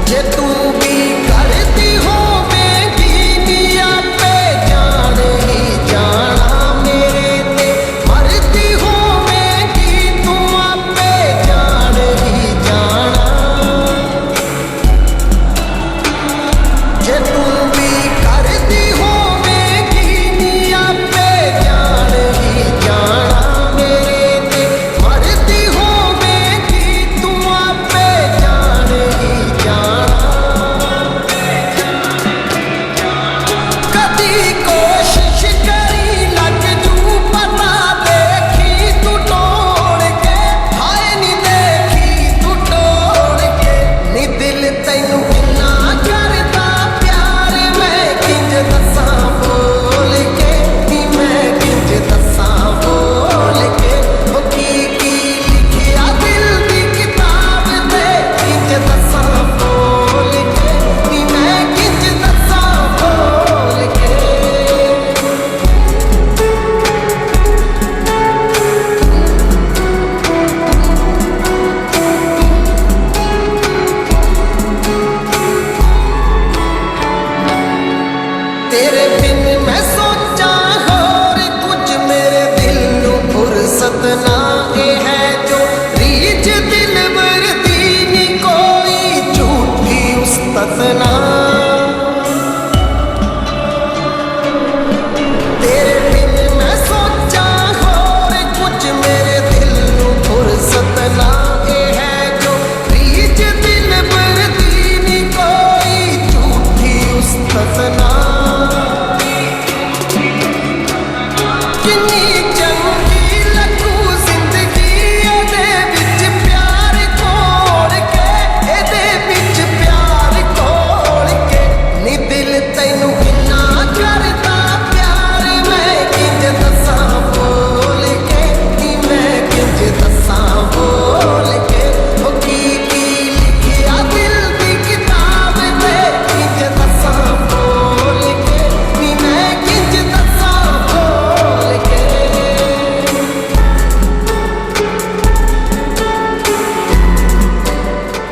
जे तू भी करती होवेगी नी आपे जान ही जाना मेरे ते मरती होवेगी तू आपे जान ही जाना जे तू भी करती होवेगी नी आपे जान ही जाना मेरे ते मरती होवेगी तू आपे जान ही जाना कदी कोशिश करी लग जू पता देखी तू तोड़ के हाय नी देखी तू तोड़ के नी दिल तैनू किन्ना करदा प्यार मैं किंज दसां बोल के नी मैं किंज दसां बोल के ओ की लिखिया दिल दी किताब ते किंज दसां बोल के नी मैं किंज दसां बोल के तेरे बिन मैं सोचा होर कुछ मेरे दिल नू फुर्सत ना ए है जो रीच दिल वर दी नी कोई झूठी उस्तत ना